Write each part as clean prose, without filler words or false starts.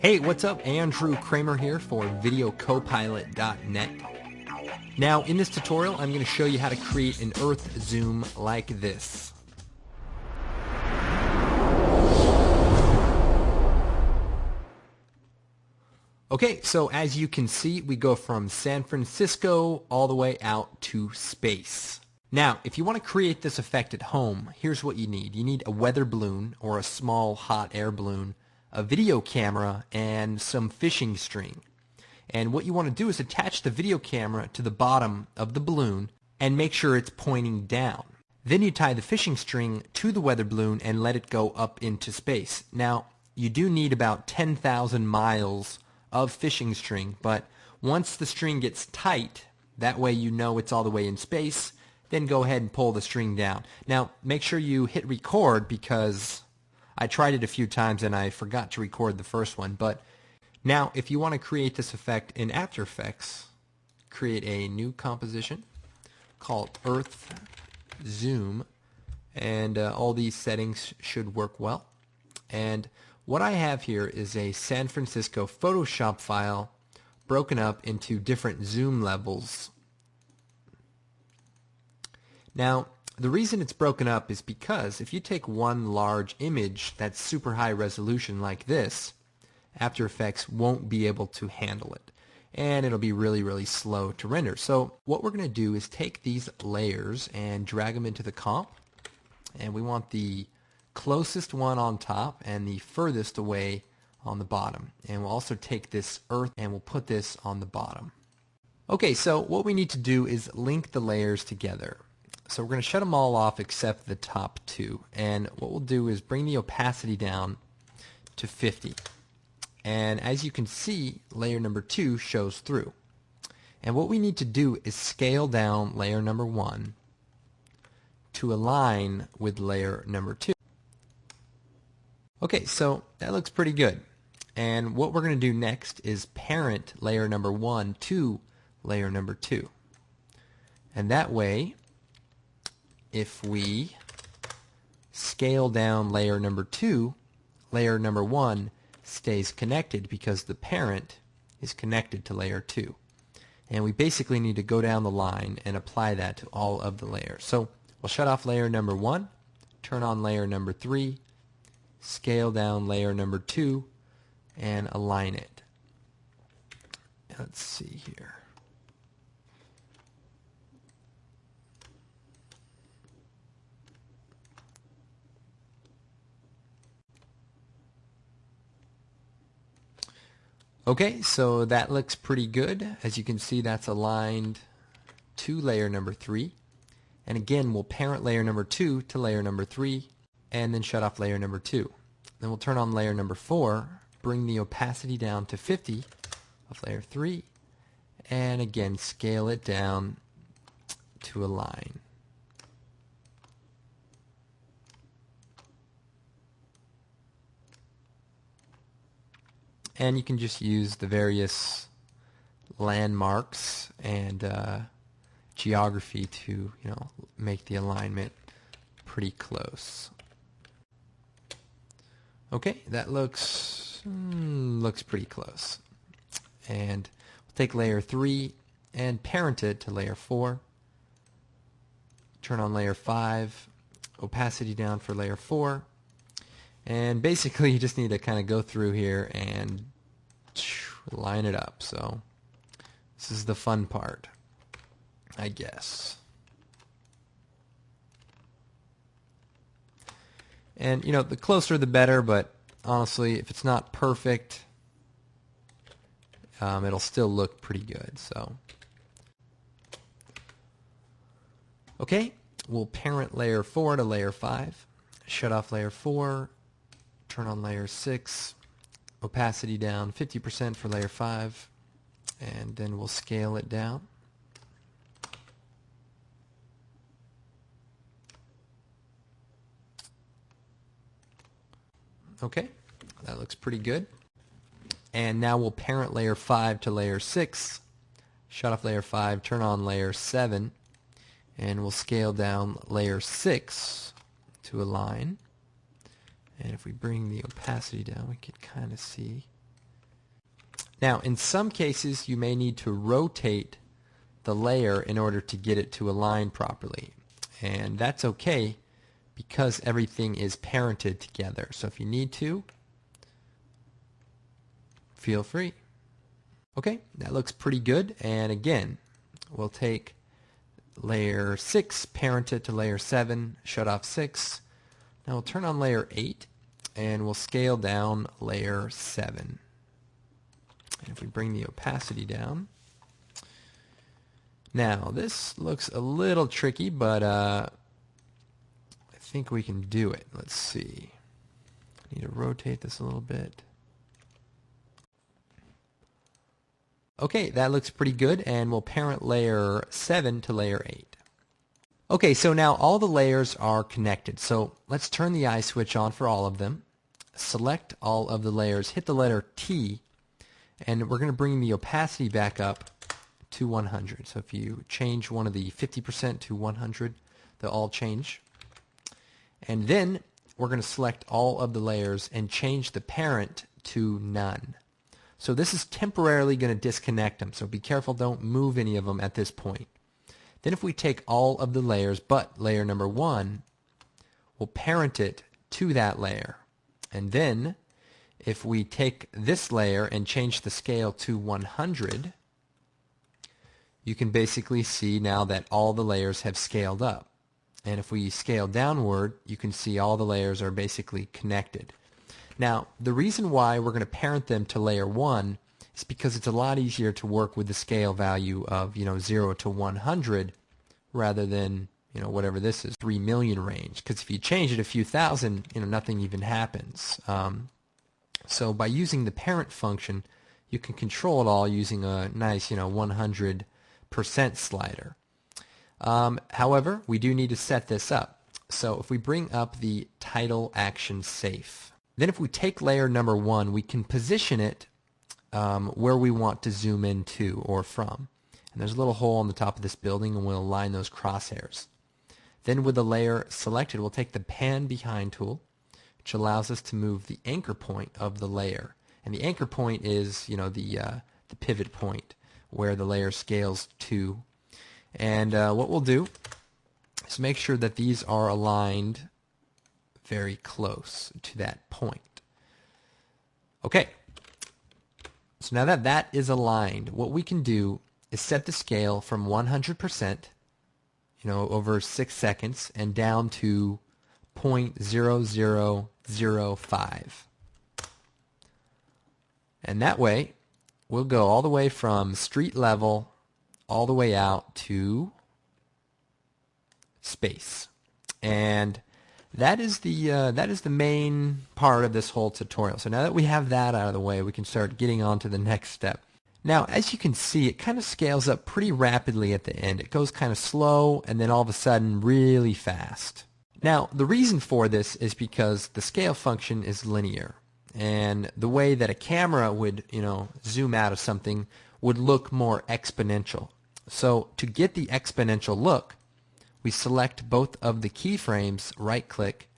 Hey, what's up? Andrew Kramer here for VideoCopilot.net. Now, in this tutorial, I'm going to show you how to create an Earth zoom like this. Okay, so as you can see, we go from San Francisco all the way out to space. Now, if you want to create this effect at home, here's what you need. You need a weather balloon or a small hot air balloon, a video camera, and some fishing string. And what you want to do is attach the video camera to the bottom of the balloon and make sure it's pointing down. Then you tie the fishing string to the weather balloon and let it go up into space. Now, you do need about 10,000 miles of fishing string, but once the string gets tight, that way you know it's all the way in space, then go ahead and pull the string down. Now, make sure you hit record because I tried it a few times and I forgot to record the first one. But now, if you want to create this effect in After Effects, create a new composition called Earth Zoom, and all these settings should work well. And what I have here is a San Francisco Photoshop file broken up into different zoom levels. Now, the reason it's broken up is because if you take one large image that's super high resolution like this, After Effects won't be able to handle it, and it'll be really slow to render. So what we're going to do is take these layers and drag them into the comp, and we want the closest one on top and the furthest away on the bottom. And we'll also take this earth and we'll put this on the bottom. Okay, so what we need to do is link the layers together. So we're going to shut them all off except the top two. And what we'll do is bring the opacity down to 50. And as you can see, layer number 2 shows through. And what we need to do is scale down layer number 1 to align with layer number 2. Okay, so that looks pretty good. And what we're going to do next is parent layer number 1 to layer number 2. And that way, if we scale down layer number 2, layer number 1 stays connected because the parent is connected to layer 2. And we basically need to go down the line and apply that to all of the layers. So we'll shut off layer number 1, turn on layer number 3, scale down layer number 2, and align it. Let's see here. Okay, so that looks pretty good. As you can see, that's aligned to layer number 3. And again, we'll parent layer number 2 to layer number 3, and then shut off layer number 2. Then we'll turn on layer number 4, bring the opacity down to 50 of layer 3, and again, scale it down to align. And you can just use the various landmarks and geography to, make the alignment pretty close. Okay, that looks pretty close. And we'll take layer 3 and parent it to layer 4. Turn on layer 5, opacity down for layer 4. And basically you just need to kind of go through here and line it up. So this is the fun part, I guess. And the closer the better, but honestly, if it's not perfect, it'll still look pretty good. So okay, we'll parent layer 4 to layer 5, shut off layer 4, turn on layer 6, opacity down 50% for layer 5, and then we'll scale it down. Okay, that looks pretty good. And now we'll parent layer 5 to layer 6, shut off layer 5, turn on layer 7, and we'll scale down layer 6 to align. And if we bring the opacity down, we can kind of see Now, in some cases, you may need to rotate the layer in order to get it to align properly. And that's okay because everything is parented together. So if you need to, feel free. Okay, that looks pretty good. And again, we'll take layer 6, parent it to layer 7, shut off 6. Now we'll turn on layer 8 and we'll scale down layer 7. And if we bring the opacity down, now this looks a little tricky, but I think we can do it. Let's see. I need to rotate this a little bit. Okay, that looks pretty good, and we'll parent layer 7 to layer 8. Okay, so now all the layers are connected. So let's turn the eye switch on for all of them. Select all of the layers, hit the letter T, and we're going to bring the opacity back up to 100. So if you change one of the 50% to 100, they'll all change. And then we're going to select all of the layers and change the parent to none. So this is temporarily going to disconnect them, so be careful, don't move any of them at this point. Then if we take all of the layers but layer number 1, we'll parent it to that layer. And then if we take this layer and change the scale to 100, you can basically see now that all the layers have scaled up. And if we scale downward, you can see all the layers are basically connected. Now, the reason why we're going to parent them to layer 1 is because it's a lot easier to work with the scale value of 0 to 100 rather than whatever this is, 3 million range. Because if you change it a few thousand, nothing even happens. So by using the parent function, you can control it all using a nice 100% slider. However, we do need to set this up. So if we bring up the title action safe, then if we take layer number 1, we can position it where we want to zoom in to or from. And there's a little hole on the top of this building, and we'll align those crosshairs. Then with the layer selected, we'll take the pan behind tool, which allows us to move the anchor point of the layer. And the anchor point is the pivot point where the layer scales to. And what we'll do is make sure that these are aligned very close to that point. Okay, so now that that is aligned, what we can do is set the scale from 100%, over 6 seconds, and down to 0.0005. And that way, we'll go all the way from street level all the way out to space. And that is the main part of this whole tutorial. So now that we have that out of the way, we can start getting on to the next step. Now, as you can see, it kind of scales up pretty rapidly at the end. It goes kind of slow and then all of a sudden really fast. Now, the reason for this is because the scale function is linear. And the way that a camera would, zoom out of something would look more exponential. So to get the exponential look, we select both of the keyframes, right-click,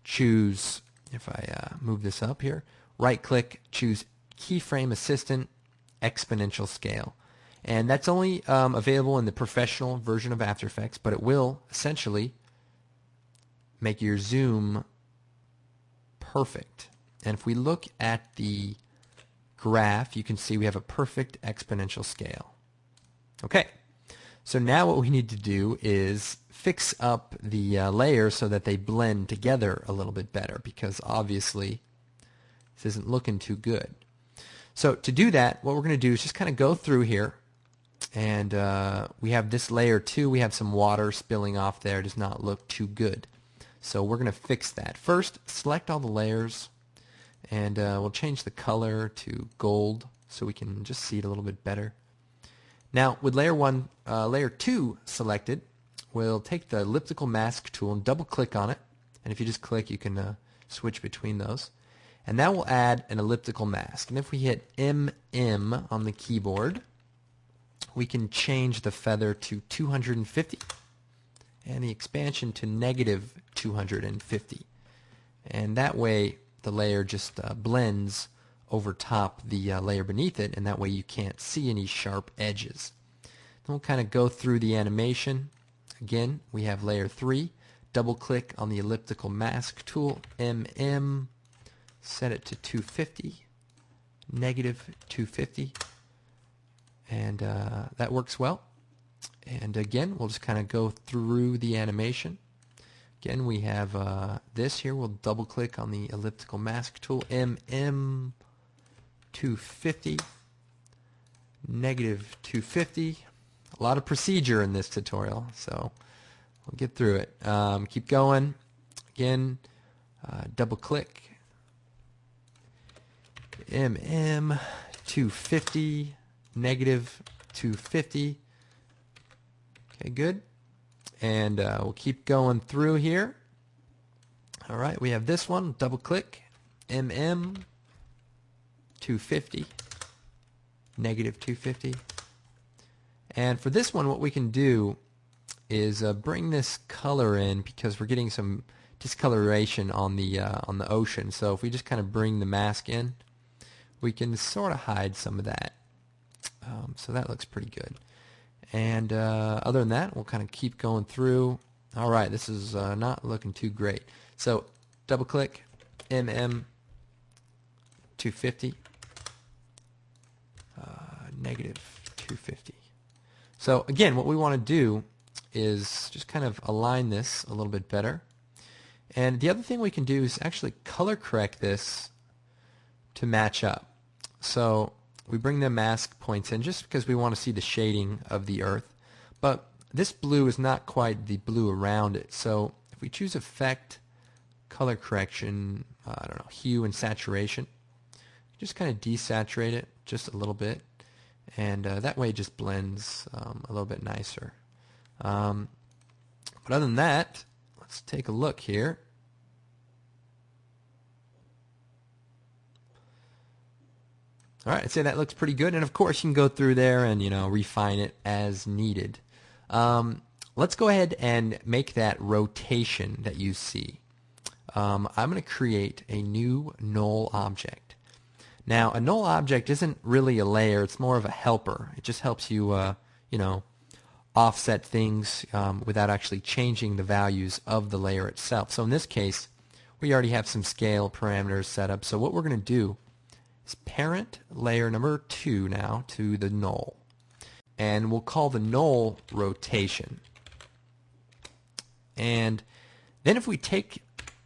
choose, if I move this up here, right-click, choose Keyframe Assistant, Exponential Scale. And that's only available in the professional version of After Effects, but it will essentially make your zoom perfect. And if we look at the graph, you can see we have a perfect exponential scale. Okay. So now what we need to do is fix up the layers so that they blend together a little bit better, because obviously this isn't looking too good. So to do that, what we're going to do is just kind of go through here, and we have this layer 2, we have some water spilling off there, it does not look too good. So we're going to fix that. First, select all the layers, and we'll change the color to gold so we can just see it a little bit better. Now, with layer 2 selected, we'll take the elliptical mask tool and double-click on it. And if you just click, you can switch between those. And that will add an elliptical mask. And if we hit MM on the keyboard, we can change the feather to 250 and the expansion to -250. And that way, the layer just blends over top the layer beneath it, and that way you can't see any sharp edges. Then we'll kind of go through the animation. Again, we have layer 3. Double click on the elliptical mask tool, set it to 250, negative 250, and that works well. And again, we'll just kind of go through the animation. Again, we have this here. We'll double click on the elliptical mask tool, 250, negative 250. A lot of procedure in this tutorial, so we'll get through it. Keep going. Again, double click, 250, negative 250. Okay, good. And we'll keep going through here. All right, we have this one. Double click, 250, negative 250. And for this one, what we can do is bring this color in, because we're getting some discoloration on the ocean. So if we just kind of bring the mask in, we can sort of hide some of that. So that looks pretty good. And other than that, we'll kind of keep going through. All right, this is not looking too great. So double click, 250, negative 250. So again, what we want to do is just kind of align this a little bit better. And the other thing we can do is actually color correct this to match up. So we bring the mask points in just because we want to see the shading of the earth. But this blue is not quite the blue around it. So if we choose Effect, Color Correction, I don't know, Hue and Saturation, just kind of desaturate it just a little bit. And that way it just blends a little bit nicer. But other than that, let's take a look here. All right, I'd say that looks pretty good, and of course you can go through there and refine it as needed. Let's go ahead and make that rotation that you see. I'm going to create a new null object. Now, a null object isn't really a layer; it's more of a helper. It just helps you, offset things without actually changing the values of the layer itself. So in this case, we already have some scale parameters set up. So what we're going to do is parent layer number 2 now to the null. And we'll call the null rotation. And then if we take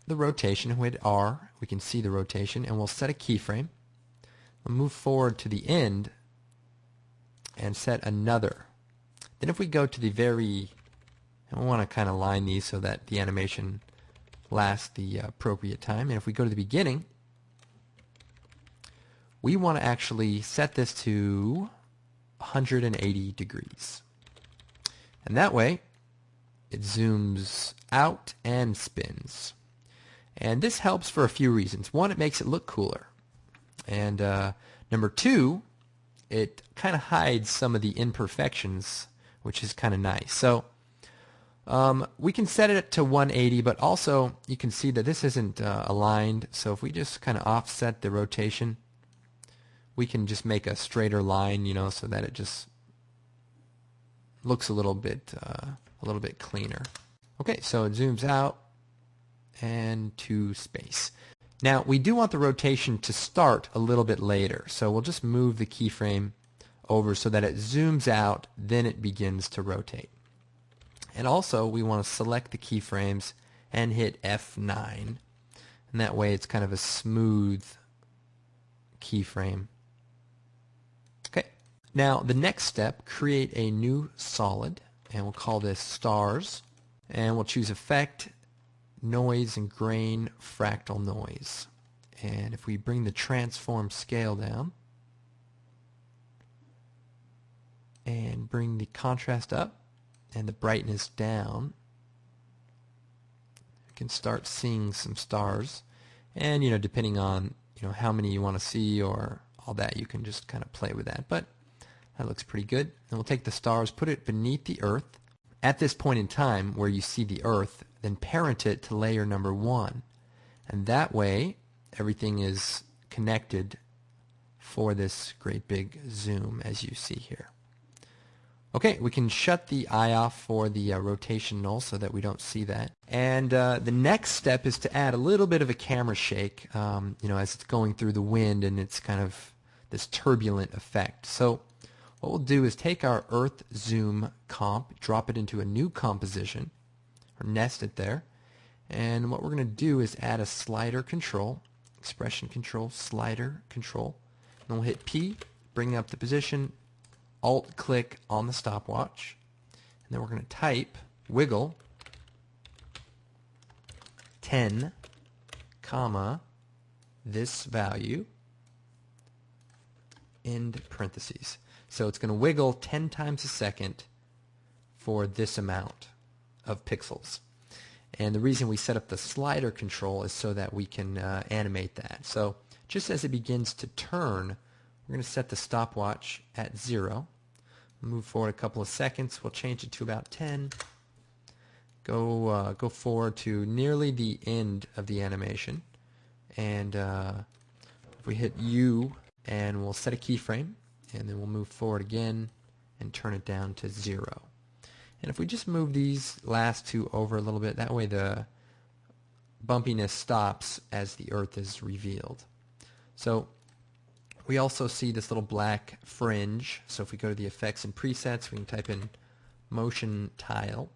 the rotation and hit R, we can see the rotation, and we'll set a keyframe. We'll move forward to the end and set another. Then if we go to the and we want to kind of line these so that the animation lasts the appropriate time. And if we go to the beginning, we want to actually set this to 180 degrees. And that way, it zooms out and spins. And this helps for a few reasons. One, it makes it look cooler. And number 2, it kind of hides some of the imperfections, which is kind of nice. So we can set it to 180, but also you can see that this isn't aligned. So if we just kind of offset the rotation, we can just make a straighter line, so that it just looks a little bit cleaner. Okay, so it zooms out and to space. Now we do want the rotation to start a little bit later, so we'll just move the keyframe over so that it zooms out, then it begins to rotate. And also we want to select the keyframes and hit F9, and that way it's kind of a smooth keyframe. Okay, now the next step, create a new solid, and we'll call this stars, and we'll choose Effect, Noise and Grain, Fractal Noise. And if we bring the transform scale down and bring the contrast up and the brightness down, you can start seeing some stars. And depending on how many you want to see or all that, you can just kind of play with that. But that looks pretty good. And we'll take the stars, put it beneath the Earth. At this point in time where you see the Earth, then parent it to layer number 1. And that way, everything is connected for this great big zoom as you see here. Okay, we can shut the eye off for the rotation null so that we don't see that. And the next step is to add a little bit of a camera shake, as it's going through the wind and it's kind of this turbulent effect. So what we'll do is take our Earth Zoom comp, drop it into a new composition, or nest it there. And what we're going to do is add a slider control, expression control, slider control. And we'll hit P, bring up the position, Alt-click on the stopwatch, and then we're going to type wiggle 10, comma, this value, end parentheses. So it's going to wiggle 10 times a second for this amount of pixels. And the reason we set up the slider control is so that we can animate that. So just as it begins to turn, we're going to set the stopwatch at 0. Move forward a couple of seconds. We'll change it to about 10. Go forward to nearly the end of the animation. And if we hit U, and we'll set a keyframe, and then we'll move forward again and turn it down to 0. And if we just move these last two over a little bit, that way the bumpiness stops as the Earth is revealed. So we also see this little black fringe. So if we go to the effects and presets, we can type in motion tile,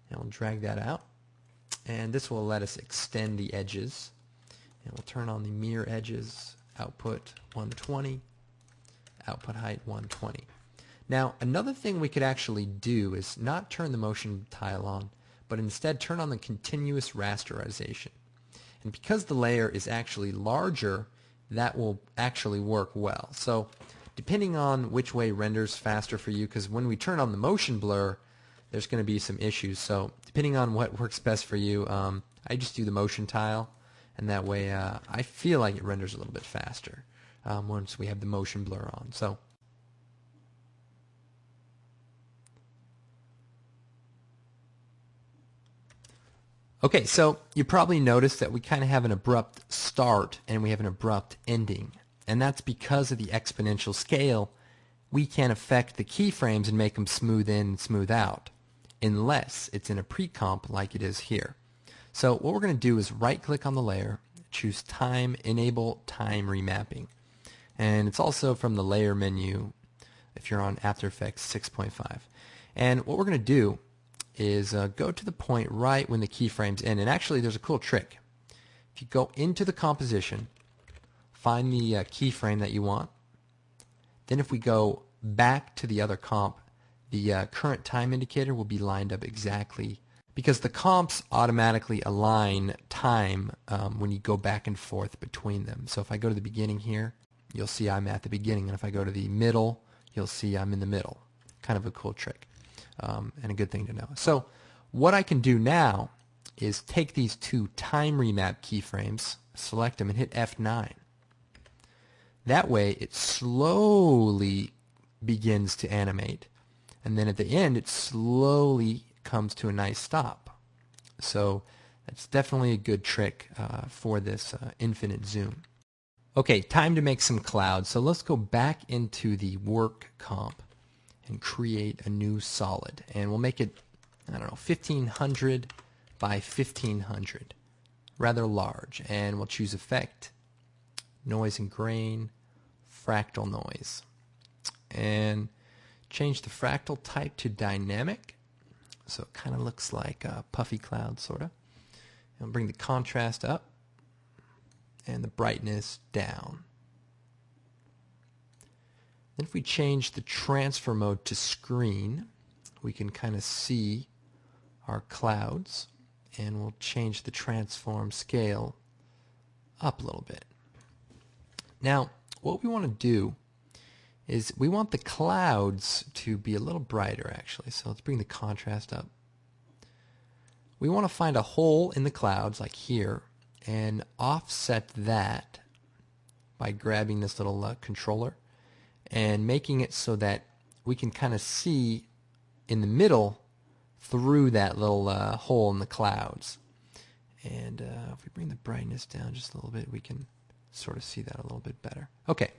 and we'll drag that out. And this will let us extend the edges. And we'll turn on the mirror edges, output 120, output height 120. Now, another thing we could actually do is not turn the motion tile on, but instead turn on the continuous rasterization. And because the layer is actually larger, that will actually work well. So depending on which way renders faster for you, because when we turn on the motion blur, there's going to be some issues. So depending on what works best for you, I just do the motion tile, and that way I feel like it renders a little bit faster once we have the motion blur on. So okay, so you probably noticed that we kind of have an abrupt start and we have an abrupt ending. And that's because of the exponential scale. We can affect the keyframes and make them smooth in and smooth out, unless it's in a pre-comp like it is here. So what we're going to do is right-click on the layer, choose Time, Enable Time Remapping. And it's also from the Layer menu if you're on After Effects 6.5. And what we're going to do is go to the point right when the keyframe's in. And actually there's a cool trick. If you go into the composition, find the keyframe that you want, then if we go back to the other comp, the current time indicator will be lined up exactly, because the comps automatically align time when you go back and forth between them. So if I go to the beginning here, you'll see I'm at the beginning, and if I go to the middle, you'll see I'm in the middle. Kind of a cool trick. And a good thing to know. So what I can do now is take these two time remap keyframes, select them, and hit F9. That way it slowly begins to animate, and then at the end it slowly comes to a nice stop. So that's definitely a good trick for this infinite zoom. Okay, time to make some clouds. So let's go back into the work comp and create a new solid, and we'll make it, I don't know, 1500 by 1500, rather large. And we'll choose Effect, Noise and Grain, Fractal Noise, and change the fractal type to dynamic, so it kind of looks like a puffy cloud, sort of. And bring the contrast up and the brightness down. Then if we change the transfer mode to screen, we can kind of see our clouds, and we'll change the transform scale up a little bit. Now, what we want to do is we want the clouds to be a little brighter, actually. So let's bring the contrast up. We want to find a hole in the clouds, like here, and offset that by grabbing this little controller and making it so that we can kind of see in the middle through that little hole in the clouds. And if we bring the brightness down just a little bit, we can sort of see that a little bit better. Okay,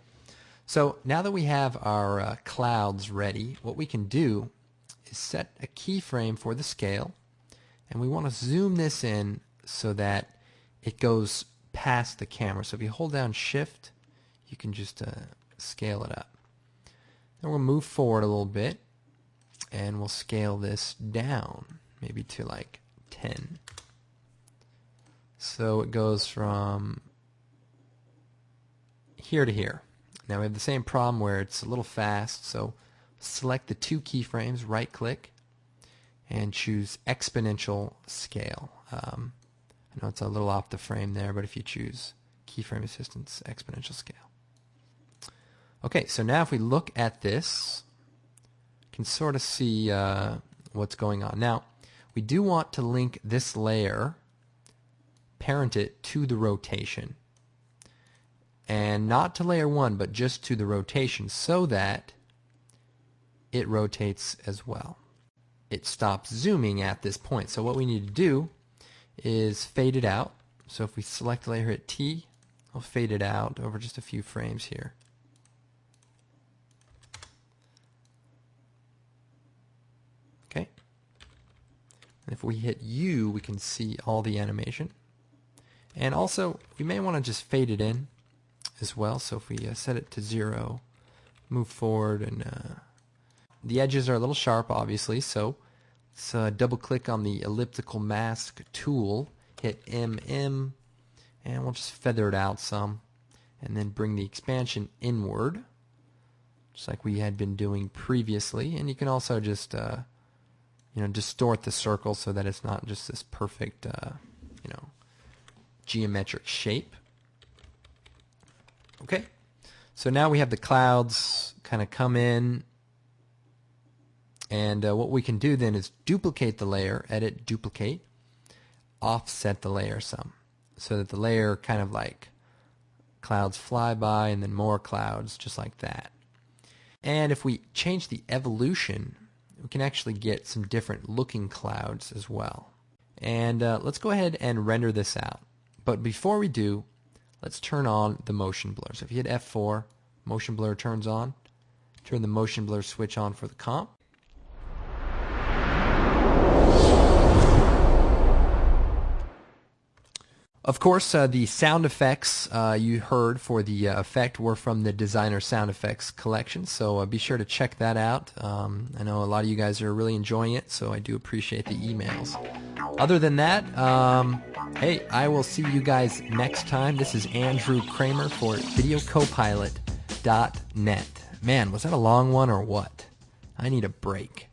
So now that we have our clouds ready, what we can do is set a keyframe for the scale, and we want to zoom this in so that it goes past the camera. So if you hold down Shift, you can just scale it up. Then we'll move forward a little bit, and we'll scale this down, maybe to like 10. So it goes from here to here. Now we have the same problem where it's a little fast, so select the two keyframes, right click, and choose exponential scale. I know it's a little off the frame there, but if you choose keyframe assistance, exponential scale. Okay, so now if we look at this, you can sort of see what's going on. Now, we do want to link this layer, parent it to the rotation. And not to layer 1, but just to the rotation so that it rotates as well. It stops zooming at this point. So what we need to do is fade it out. So if we select layer, hit T, I'll fade it out over just a few frames here. Okay. And if we hit U, we can see all the animation. And also, we may want to just fade it in as well. So if we set it to 0, move forward, and the edges are a little sharp, obviously, so let's double click on the elliptical mask tool, hit MM, and we'll just feather it out some, and then bring the expansion inward, just like we had been doing previously. And you can also just distort the circle so that it's not just this perfect geometric shape. Okay, so now we have the clouds kind of come in, and what we can do then is duplicate the layer, edit, duplicate, offset the layer some, so that the layer kind of like clouds fly by and then more clouds, just like that. And if we change the evolution, we can actually get some different looking clouds as well. And let's go ahead and render this out. But before we do, let's turn on the motion blur. So if you hit F4, motion blur turns on. Turn the motion blur switch on for the comp. Of course, the sound effects you heard for the effect were from the Designer Sound Effects collection, so be sure to check that out. I know a lot of you guys are really enjoying it, so I do appreciate the emails. Other than that, hey, I will see you guys next time. This is Andrew Kramer for VideoCopilot.net. Man, was that a long one or what? I need a break.